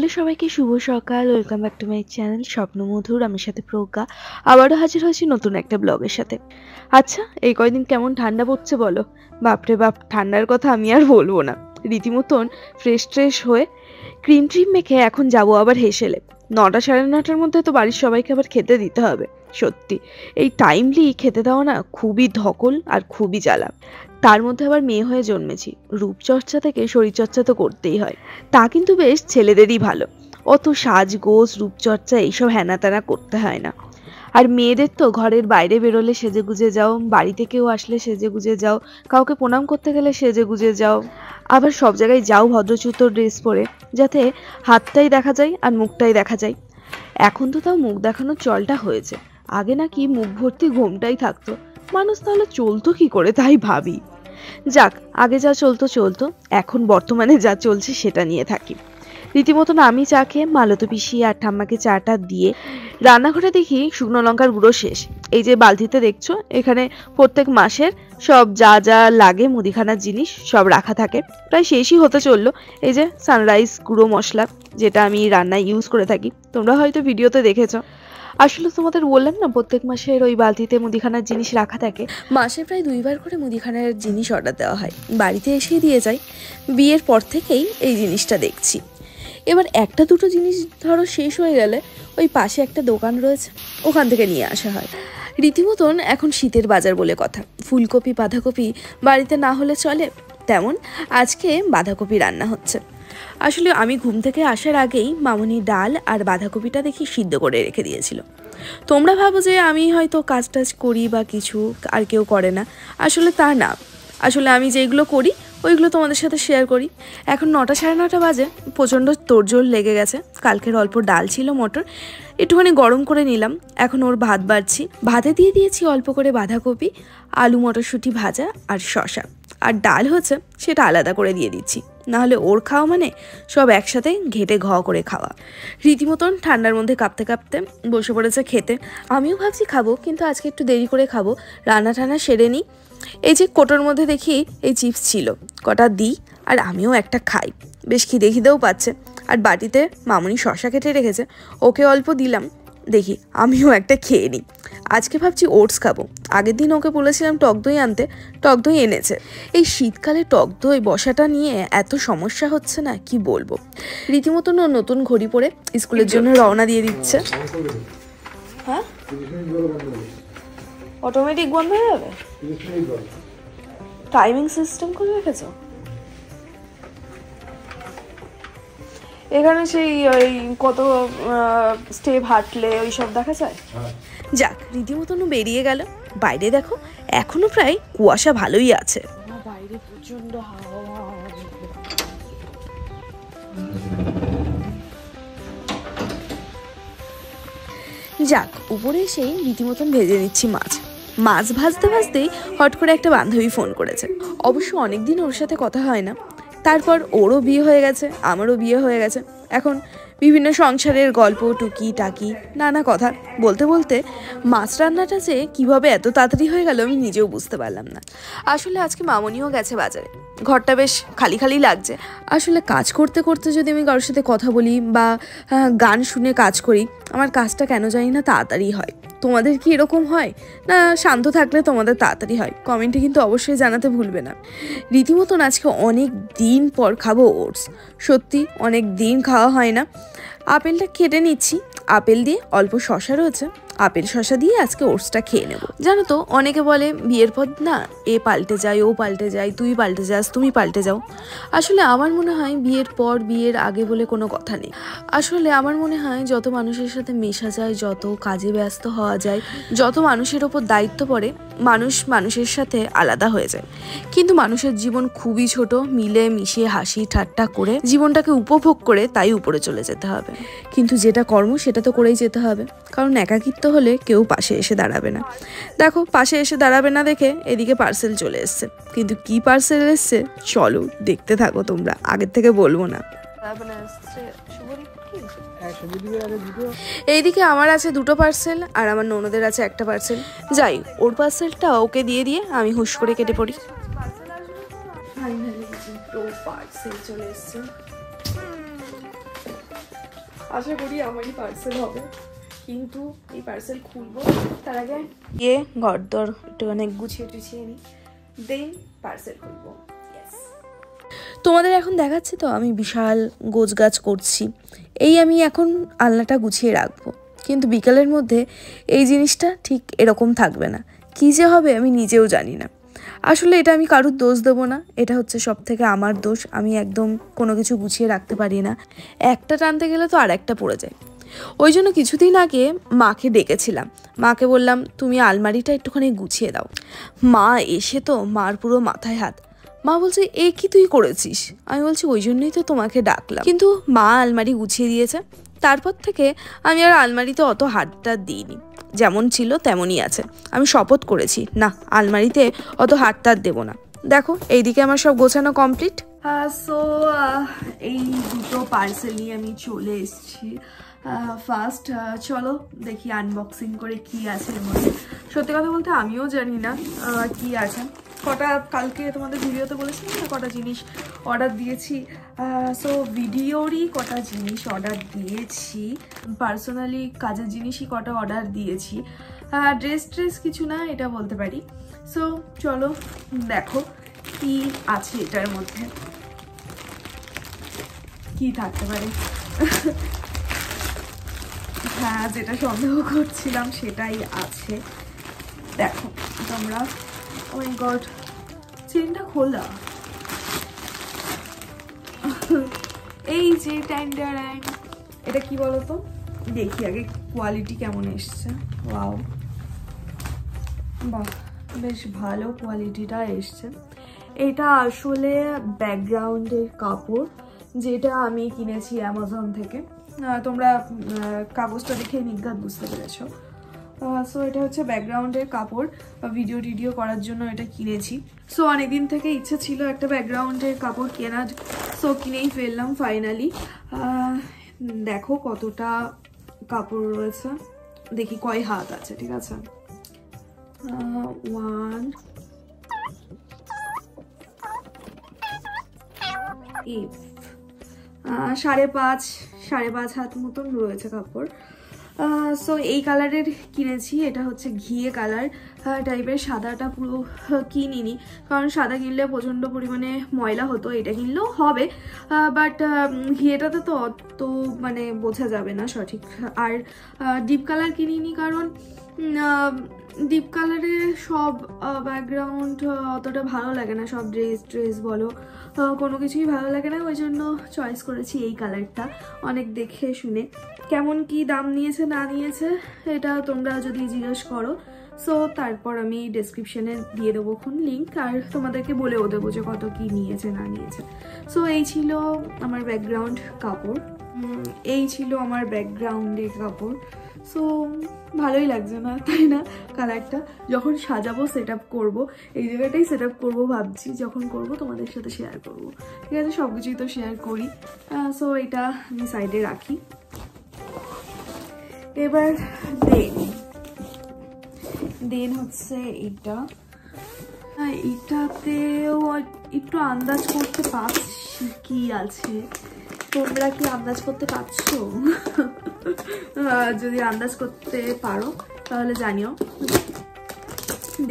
Hello সবাইকে শুভ সকাল। Welcome back to my channel Swapnamadhur. আমি সাথে প্রজ্ঞা আবারও হাজির হয়েছি নতুন একটা ব্লগের সাথে। আচ্ছা, এই কয়দিন কেমন ঠান্ডা পড়ছে বলো? বাপরে বাপ, ঠান্ডার কথা আমি আর বলবো না। রীতিমতন ফ্রেশ হয়ে ক্রিম ট্রিম মেখে এখন যাবো আবার হেসেলে। 9টা সাড়ে 9টার মধ্যে তো বাড়ির সবাইকে আবার খেতে দিতে হবে। সত্যি এই টাইমলি খেতে দেওয়া না খুবই ধকল আর খুবই জ্বালা। তার মধ্যে আবার মেয়ে হয়ে জন্মেছি, রূপচর্চা থেকে শরীরচর্চা তো করতেই হয়। তা কিন্তু বেশ ছেলেদেরই ভালো, অত সাজগোজ রূপচর্চা এইসব হ্যানা ত্যানা করতে হয় না। আর মেয়েদের তো ঘরের বাইরে বেরোলে সেজে গুজে যাও, বাড়িতে কেউ আসলে সেজে গুজে যাও, কাউকে প্রণাম করতে গেলে সেজে গুজে যাও, আবার সব জায়গায় যাও ভদ্রচুতো ড্রেস পরে, যাতে হাতটাই দেখা যায় আর মুখটাই দেখা যায়। এখন তো তাও মুখ দেখানোর চলটা হয়েছে, আগে নাকি মুখ ভর্তি ঘোমটাই থাকতো। মানুষ তাহলে চলতো কি করে তাই ভাবি। যাক, আগে যা চলতো চলতো, এখন বর্তমানে যা চলছে সেটা নিয়ে থাকি। রীতিমতন আমি চা খেয়ে মালতী পিসি আর ঠাম্মাকে চাটা দিয়ে রান্নাঘরে দেখি শুকনো লঙ্কার গুঁড়ো শেষ। এই যে বালতিতে দেখছো, এখানে প্রত্যেক মাসের সব যা যা লাগে মুদিখানার জিনিস সব রাখা থাকে, প্রায় শেষই হতে চললো। এই যে সানরাইজ গুঁড়ো মশলা, যেটা আমি রান্নায় ইউজ করে থাকি, তোমরা হয়তো ভিডিওতে দেখেছো। আসলে তোমাদের বললাম না, প্রত্যেক মাসের ওই বালতিতে মুদিখানার জিনিস রাখা থাকে। মাসে প্রায় 2বার করে মুদিখানার জিনিস অর্ডার দেওয়া হয়, বাড়িতে এসেই দিয়ে যায়। বিয়ের পর থেকেই এই জিনিসটা দেখছি। এবার একটা দুটো জিনিস ধরো শেষ হয়ে গেলে ওই পাশে একটা দোকান রয়েছে, ওখান থেকে নিয়ে আসা হয়। রীতিমতন এখন শীতের বাজার বলে কথা, ফুলকপি বাঁধাকপি বাড়িতে না হলে চলে, তেমন আজকে বাঁধাকপি রান্না হচ্ছে। আসলে আমি ঘুম থেকে আসার আগেই মামুনি ডাল আর বাঁধাকপিটা দেখি সিদ্ধ করে রেখে দিয়েছিল। তোমরা ভাবো যে আমি হয়তো কাজ টাজ করি বা কিছু, আর কেউ করে না। আসলে তা না, আসলে আমি যেগুলো করি ওইগুলো তোমাদের সাথে শেয়ার করি। এখন 9টা সাড়ে 9টা বাজে, প্রচণ্ড তোড়জোড় লেগে গেছে। কালকের অল্প ডাল ছিল, মটর একটুখানি গরম করে নিলাম, এখন ওর ভাত বাড়ছি। ভাতে দিয়ে দিয়েছি অল্প করে বাঁধাকপি, আলু মটরশুঁটি ভাজা আর শসা। আর ডাল হচ্ছে সেটা আলাদা করে দিয়ে দিচ্ছি, নাহলে ওর খাওয়া মানে সব একসাথে ঘেটে ঘ করে খাওয়া। রীতিমতন ঠান্ডার মধ্যে কাঁপতে কাঁপতে বসে পড়েছে খেতে। আমিও ভাবছি খাবো, কিন্তু আজকে একটু দেরি করে খাবো, রান্না টান্না সেরে নিই। এই যে কোটোর মধ্যে দেখি এই চিপস ছিল, কটা দিই আর আমিও একটা খাই। বেশ খিদেও পাচ্ছে। আর বাটিতে মামুনি শসা কেটে রেখেছে, ওকে অল্প দিলাম, দেখি আমিও একটা খেয়ে নিই। আজকে ভাবছি ওটস খাবো। আগের দিন ওকে বলেছিলাম টক দই আনতে, টক দই এনেছে। এই শীতকালে টক দই বসাটা নিয়ে এত সমস্যা হচ্ছে না কি বলবো। রীতিমতন ও নতুন ঘড়ি পরে স্কুলের জন্য রওনা দিয়ে দিচ্ছে। হ্যাঁ, অটোমেটিক বন্ধ হয়ে যাবে? টাইমিং সিস্টেম করে রেখেছো এখানে? সেই ওই কত স্টেপ হাঁটলে ওই সব দেখা যায়। যাক, রীতিমতন বেরিয়ে গেল। বাইরে দেখো এখনো প্রায় কুয়াশা ভালোই আছে, বাইরে প্রচন্ড হাওয়া। যাক, উপরে এসেই রীতিমতন ভেজে নিচ্ছি মাছ ভাজতে ভাজতেই হট করে একটা বান্ধবী ফোন করেছে। অবশ্য অনেকদিন ওর সাথে কথা হয় না। তারপর ওরও বিয়ে হয়ে গেছে, আমারও বিয়ে হয়ে গেছে। এখন বিভিন্ন সংসারের গল্প টুকি টাকি নানা কথা বলতে বলতে মাছ রান্নাটা যে কীভাবে এত তাড়াতাড়ি হয়ে গেল আমি নিজেও বুঝতে পারলাম না। আসলে আজকে মামনিও গেছে বাজারে, ঘরটা বেশ খালি খালি লাগছে। আসলে কাজ করতে করতে যদি আমি কারোর সাথে কথা বলি বা গান শুনে কাজ করি, আমার কাজটা কেন জানি না তাড়াতাড়ি হয়। তোমাদের কি এরকম হয় না? শান্ত থাকলে তোমাদের তাড়াতাড়ি হয়? কমেন্টে কিন্তু অবশ্যই জানাতে ভুলবে না। রীতিমতন আজকে অনেক দিন পর খাবো ওটস, সত্যি অনেক দিন খাওয়া হয় না। আপেলটা কেটে নিচ্ছি, আপেল দিয়ে অল্প শসা রয়েছে, আপেল শসা দিয়ে আজকে ওটসটা খেয়ে নেব। জানো তো, অনেকে বলে বিয়ের পর না এ পাল্টে যায় ও পাল্টে যায়, তুই পাল্টে যাস তুমি পাল্টে যাও। আসলে আমার মনে হয় বিয়ের পর বিয়ের আগে বলে কোনো কথা নেই। আসলে আমার মনে হয় যত মানুষের সাথে মেশা যায়, যত কাজে ব্যস্ত হওয়া যায়, যত মানুষের ওপর দায়িত্ব পড়ে, মানুষ মানুষের সাথে আলাদা হয়ে যায়। কিন্তু মানুষের জীবন খুবই ছোট, মিলে মিশিয়ে হাসি ঠাট্টা করে জীবনটাকে উপভোগ করে তাই উপরে চলে যেতে হবে। কিন্তু যেটা কর্ম সেটা তো করেই যেতে হবে, কারণ একাকিত্ব হলে কেউ পাশে এসে দাঁড়াবে না। দেখো, পাশে এসে দাঁড়াবে না দেখে এদিকে পার্সেল চলে এসছে। কিন্তু কি পার্সেল এসছে চলো দেখতে থাকো তোমরা, আগের থেকে বলবো না। এইদিকে আমার আছে 2টো পার্সেল আর আমার ননদের আছে একটা পার্সেল। যাই, ওর পার্সেলটা ওকে দিয়ে আমি হুশ করে কেটে পড়ি। পার্সেল চলে এসছে। আশা করি আমারই পার্সেল হবে, কিন্তু এই পার্সেল খুলবো তার আগে গিয়ে ঘরদর একটুখানি গুছিয়ে টুছিয়ে নিই, দেন পার্সেল খুলবো। তোমাদের এখন দেখাচ্ছে তো আমি বিশাল গোছগাছ করছি। এই আমি এখন আলনাটা গুছিয়ে রাখবো, কিন্তু বিকালের মধ্যে এই জিনিসটা ঠিক এরকম থাকবে না। কী যে হবে আমি নিজেও জানি না। আসলে এটা আমি কারুর দোষ দেবো না, এটা হচ্ছে সব থেকে আমার দোষ। আমি একদম কোনো কিছু গুছিয়ে রাখতে পারি না, একটা টানতে গেলে তো আর একটা পড়ে যায়। ওই জন্য কিছুদিন আগে মাকে ডেকেছিলাম, মাকে বললাম তুমি আলমারিটা একটুখানি গুছিয়ে দাও। মা এসে তো মার পুরো মাথায় হাত। মা বলছে এ কি তুই করেছিস? আমি বলছি ওই জন্যই তো তোমাকে ডাকলাম। কিন্তু মা আলমারি গুছিয়ে দিয়েছে। তারপর থেকে আমি আর আলমারিতে অত হাতটা দিইনি, যেমন ছিল তেমনই আছে। আমি শপথ করেছি না, আলমারিতে অত হাতটা দেবো না। দেখো এইদিকে আমার সব গোছানো কমপ্লিট। সো এই দুটো পার্সেল নিয়ে আমি চলে এসেছি। ফার্স্ট চলো দেখি আনবক্সিং করে কি আছে এর মধ্যে। সত্যি কথা বলতে আমিও জানি না কি আছে। কটা কালকে তোমাদের ভিডিওতে বলেছিলাম না কটা জিনিস অর্ডার দিয়েছি। সো ভিডিওরই কটা জিনিস অর্ডার দিয়েছি, পার্সোনালি কাজের জিনিসই কটা অর্ডার দিয়েছি। ড্রেস কিছু না এটা বলতে পারি। সো চলো দেখো কি আছে এটার মধ্যে, কি থাকতে পারে। হ্যাঁ, যেটা সন্দেহ করছিলাম সেটাই আছে। দেখো তোমরা, ও মাই গড, চেনটা খোলা। এই যে ট্যান্ডারাইন, এটা কি বলতো, দেখি আগে কোয়ালিটি কেমন এসছে। ওয়াও, বাহ, বেশ ভালো কোয়ালিটিটা এসছে। এটা আসলে ব্যাকগ্রাউন্ডের কাপড়, যেটা আমি কিনেছি অ্যামাজন থেকে। তোমরা কাগজটা দেখে নির্ঘাত বুঝতে পেরেছো। সো এটা হচ্ছে ব্যাকগ্রাউন্ডের কাপড়, ভিডিও টিডিও করার জন্য এটা কিনেছি। সো অনেকদিন থেকে ইচ্ছে ছিল একটা ব্যাকগ্রাউন্ডের কাপড় কেনার, সো কিনেই ফেললাম ফাইনালি। দেখো কতটা কাপড় রয়েছে, দেখি কয় হাত আছে। ঠিক আছে, 1 5.5 হাত মতন রয়েছে কাপড়। সো এই কালারের কিনেছি, এটা হচ্ছে ঘিয়ে কালার টাইপের। সাদাটা পুরো কিনিনি, কারণ সাদা কিনলে প্রচণ্ড পরিমাণে ময়লা হতো, এটা কিনলেও হবে, বাট ঘিয়েটাতে তো অত মানে বোঝা যাবে না সঠিক। আর ডিপ কালার কিনিনি, কারণ ডিপ কালারে সব ব্যাকগ্রাউন্ড অতটা ভালো লাগে না, সব ড্রেস বলো কোনো কিছুই ভালো লাগে না। ওই জন্য চয়েস করেছি এই কালারটা, অনেক দেখে শুনে। কেমন কি দাম নিয়েছে না নিয়েছে এটা তোমরা যদি জিজ্ঞেস করো, সো তারপর আমি ডেসক্রিপশনে দিয়ে দেবো লিঙ্ক, আর তোমাদেরকে বলেও দেবো যে কত কি নিয়েছে না নিয়েছে। সো এই ছিল আমার ব্যাকগ্রাউন্ড কাপড়, এই ছিল আমার ব্যাকগ্রাউন্ডের কাপড়। সো ভালোই লাগছে না, তাই না? কালারটা যখন সাজাবো, সেট আপ করবো, এই জায়গাটাই সেট আপ করবো ভাবছি। যখন করব তোমাদের সাথে শেয়ার করবো, ঠিক আছে? সব কিছুই তো শেয়ার করি। সো এটা আমি সাইডে রাখি। এবার দেন হচ্ছে এটা, এটাতেও একটু আন্দাজ করতে পারছি কি আছে। তোমরা কি আন্দাজ করতে পারছো? যদি আন্দাজ করতে পারো তাহলে জানিও।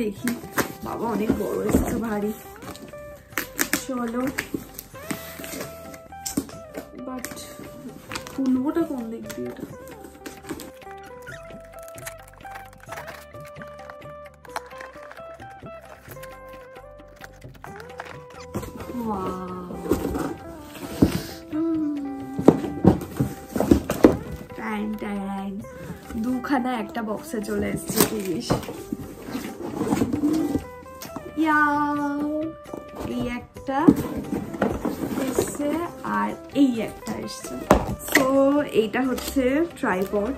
দেখি, বাবা অনেক বড় এসেছে, ভারী। চলো, বাট খুলবোটা কোন দিক দিয়ে? এটা দুখানা একটা বক্সে চলে এসছে জিনিস। এই একটা এসছে আর এই একটা এসছে। সো এইটা হচ্ছে ট্রাইপড।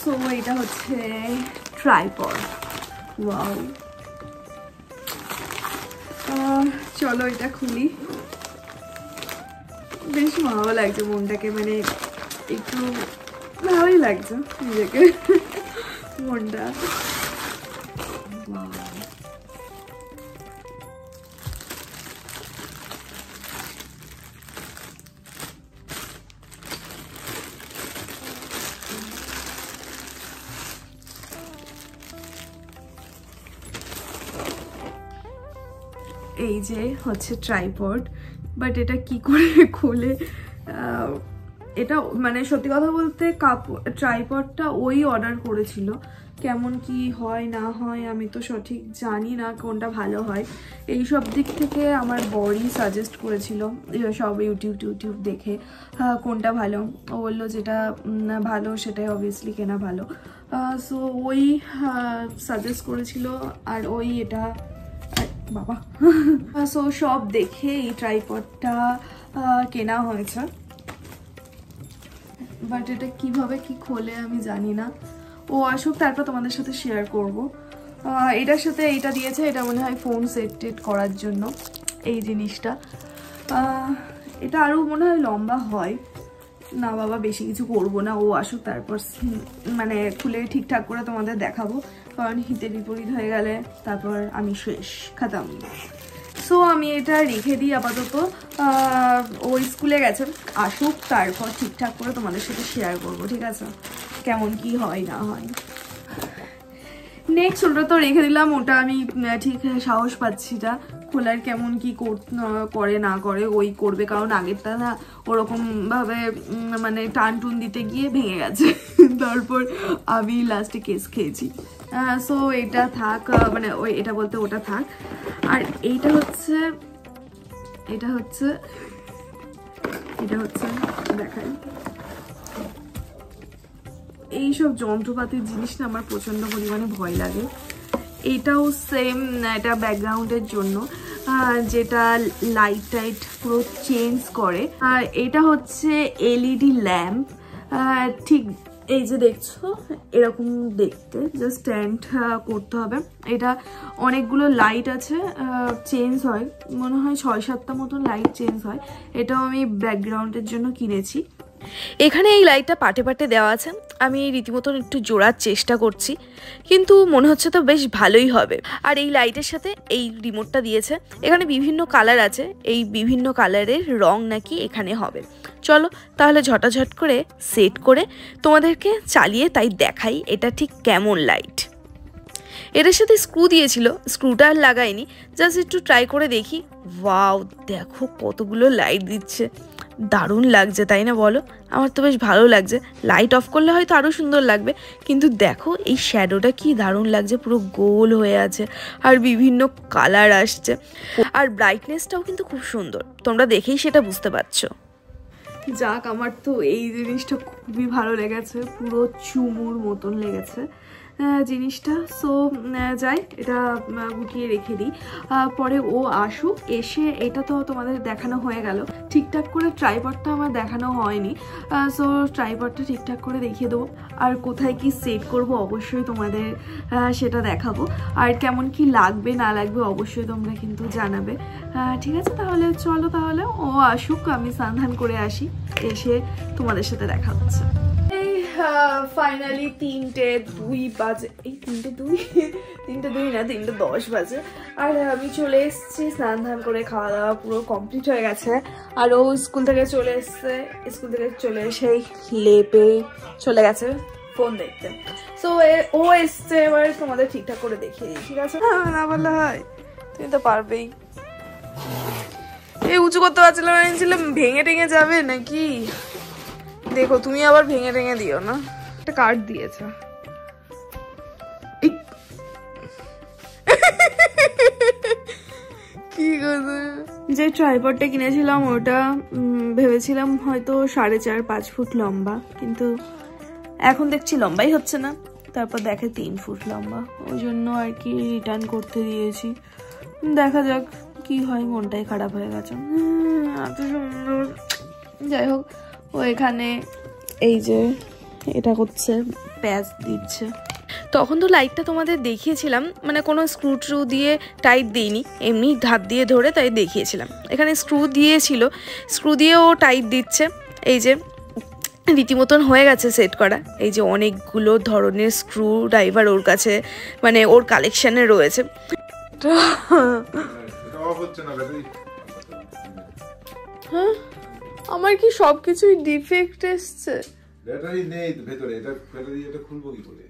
সো এটা হচ্ছে ট্রাইপড। ওয়াও, চলো এটা খুলি। বেশ ভালো লাগছে, মনটাকে মানে একটু ভালোই লাগছে নিজেকে, মনটা। এই যে হচ্ছে ট্রাইপড, বাট এটা কি করে খোলে, এটা মানে সত্যি কথা বলতে ট্রাইপডটা ওই অর্ডার করেছিল, কেমন কি হয় না হয় আমি তো সঠিক জানি না কোনটা ভালো হয়। এই সব দিক থেকে আমার বড়ই সাজেস্ট করেছিল সব ইউটিউব দেখে কোনটা ভালো। ও বললো যেটা ভালো সেটাই অবভিয়াসলি কেনা ভালো। সো ওই সাজেস্ট করেছিল, আর ওই এটা বাবা সো সব দেখে এই ট্রাইপডটা কেনা হয়েছে। বাট এটা কিভাবে কি খোলে আমি জানি না, ও আসুক তারপর তোমাদের সাথে শেয়ার করব। এটার সাথে এইটা দিয়েছে, এটা মনে হয় ফোন সেট করার জন্য এই জিনিসটা। এটা আরও মনে হয় লম্বা হয় না। বাবা বেশি কিছু করব না, ও আসুক তারপর মানে খুলে ঠিকঠাক করে তোমাদের দেখাবো, কারণ হিতে বিপরীত হয়ে গেলে তারপর আমি শেষ খাতাম। সো আমি এটা রেখে দিই আপাতত, ও স্কুলে গেছে, আসুক তারপর ঠিকঠাক করে তোমাদের সাথে শেয়ার করবো, ঠিক আছে, কেমন কি হয় না হয়। নেক্সট ওটা তো রেখে দিলাম, ওটা আমি ঠিক সাহস পাচ্ছি না খোলার, কেমন কি করে না করে ওই করবে, কারণ আগেরটা না ওরকম ভাবে মানে টান টুন দিতে গিয়ে ভেঙে গেছে তারপর আমি লাস্টে কেস খেয়েছি। সো এটা থাক, মানে ওই এটা বলতে ওটা থাক। আর এইটা হচ্ছে দেখাই, এইসব যন্ত্রপাতির জিনিস না আমার প্রচন্ড পরিমাণে ভয় লাগে। এটাও সেম, এটা ব্যাকগ্রাউন্ডের জন্য, যেটা লাইট টাইট পুরো চেঞ্জ করে। আর এটা হচ্ছে এলইডি ল্যাম্প, ঠিক এই যে দেখছো এরকম দেখতে, জাস্ট স্ট্যান্ড করতে হবে। এটা অনেকগুলো লাইট আছে, চেঞ্জ হয়, মনে হয় 6-7টা মতন লাইট চেঞ্জ হয়। এটাও আমি ব্যাকগ্রাউন্ডের জন্য কিনেছি। এখানে এই লাইটটা পাটে পাটে দেওয়া আছে, আমি রীতিমতন একটু জোড়ার চেষ্টা করছি, কিন্তু মনে হচ্ছে তো বেশ ভালোই হবে। আর এই লাইটের সাথে এই রিমোটটা দিয়েছে, এখানে বিভিন্ন কালার আছে, এই বিভিন্ন কালারের রং নাকি এখানে হবে। চলো তাহলে ঝটাঝট করে সেট করে তোমাদেরকে চালিয়ে তাই দেখাই এটা ঠিক কেমন লাইট। এটার সাথে স্ক্রু দিয়েছিল, স্ক্রুটা আর লাগাইনি, জাস্ট একটু ট্রাই করে দেখি। ওয়াও, দেখো কতগুলো লাইট দিচ্ছে, দারুণ লাগছে তাই না বলো? আমার তো বেশ ভালো লাগছে। লাইট অফ করলে হয়তো আরও সুন্দর লাগবে, কিন্তু দেখো এই শ্যাডোটা কি দারুণ লাগছে, পুরো গোল হয়ে আছে আর বিভিন্ন কালার আসছে, আর ব্রাইটনেসটাও কিন্তু খুব সুন্দর, তোমরা দেখেই সেটা বুঝতে পারছো। যাক, আমার তো এই জিনিসটা খুবই ভালো লেগেছে, পুরো চুমুর মতন লেগেছে জিনিসটা। সো যাই, এটা গুটিয়ে রেখে দিই, পরে ও আসুক, এসে এটা তো তোমাদের দেখানো হয়ে গেল। ঠিকঠাক করে ট্রাইপডটা আমার দেখানো হয়নি, সো ট্রাইপডটা ঠিকঠাক করে দেখিয়ে দেবো, আর কোথায় কি সেট করব অবশ্যই তোমাদের সেটা দেখাবো, আর কেমন কি লাগবে না লাগবে অবশ্যই তোমরা কিন্তু জানাবে। ঠিক আছে, তাহলে চলো, তাহলে ও আসুক, আমি স্নান করে আসি, এসে তোমাদের সাথে দেখা হচ্ছে। ফাইনালি 3:02 বাজে, এই 3:02 না 3:10 বাজে, আর আমি চলে এসেছি, স্নান করে খাওয়া দাওয়া পুরো কমপ্লিট হয়ে গেছে। আর ও স্কুল থেকে চলে এসছে, স্কুল থেকে চলে এসেই লেপে চলে গেছে ফোন দেখতে। সো ও এসছে, এবার তোমাদের ঠিকঠাক করে দেখিয়ে দিই, ঠিক আছে? না বললে হয়, তুমি তো পারবেই। এই উঁচু করতে পারছিলাম, ভেবেছিলাম ভেঙে টেঙে যাবে নাকি, দেখো তুমি আবার ভেঙে টেঙে দিও না। একটা কার্ড দিয়েছে, কি যে ট্রাইপডটা কিনেছিলাম ওটা ভেবেছিলাম হয়তো 4.5-5 ফুট লম্বা, কিন্তু এখন দেখছি লম্বাই হচ্ছে না, তারপর দেখে 3 ফুট লম্বা, ওই জন্য আর কি রিটার্ন করতে দিয়েছি। দেখা যাক কি হয়, মনটাই খারাপ হয়ে গেছে, এত সুন্দর। যাই হোক, ও এখানে এই যে এটা করছে, প্যাচ দিচ্ছে। তখন তো লাইটটা তোমাদের দেখিয়েছিলাম, মানে কোনো স্ক্রু ট্রু দিয়ে টাইট দিইনি, এমনি হাত দিয়ে ধরে তাই দেখিয়েছিলাম। এখানে স্ক্রু দিয়েছিল, স্ক্রু দিয়ে ও টাইট দিচ্ছে। এই যে রীতিমতন হয়ে গেছে সেট করা, এই যে অনেকগুলো ধরনের স্ক্রু ড্রাইভার ওর কাছে, মানে ওর কালেকশানে রয়েছে। হ্যাঁ, আমার কি সবকিছুই ডিফেক্ট এসছে? ব্যাটারি নেই ভেতরে, এটা ব্যাটারি, এটা খুলবো কি করে?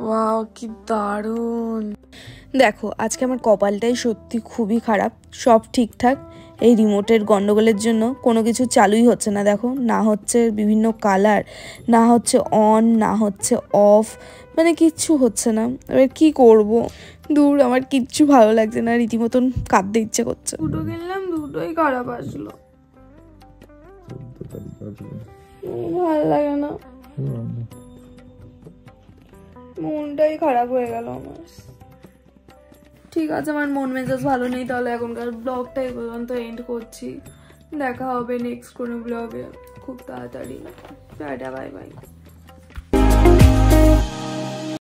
ওয়াও, কি দারুণ। দেখো আজকে আমার কপালটাই সত্যি খুবই খারাপ, সব ঠিকঠাক, এই রিমোটের গন্ডগোলের জন্য কোনো কিছু চালুই হচ্ছে না। দেখো না হচ্ছে বিভিন্ন কালার, না হচ্ছে অন, না হচ্ছে অফ, মানে কিচ্ছু হচ্ছে না। এবার কি করব, দূর আমার কিচ্ছু ভালো লাগছে না, রীতিমতন কাঁদতে ইচ্ছে করছে। দুটো কিনলাম, দুটোই খারাপ আসলো, ভালো লাগে না, মনটাই খারাপ হয়ে গেল আমার। ঠিক আছে, আমার মন মেজাজ ভালো নেই, তাহলে এখনকার ব্লগটা এই পর্যন্ত এন্ড করছি। দেখা হবে নেক্সট কোনো ব্লগে খুব তাড়াতাড়ি। Tata, bye bye.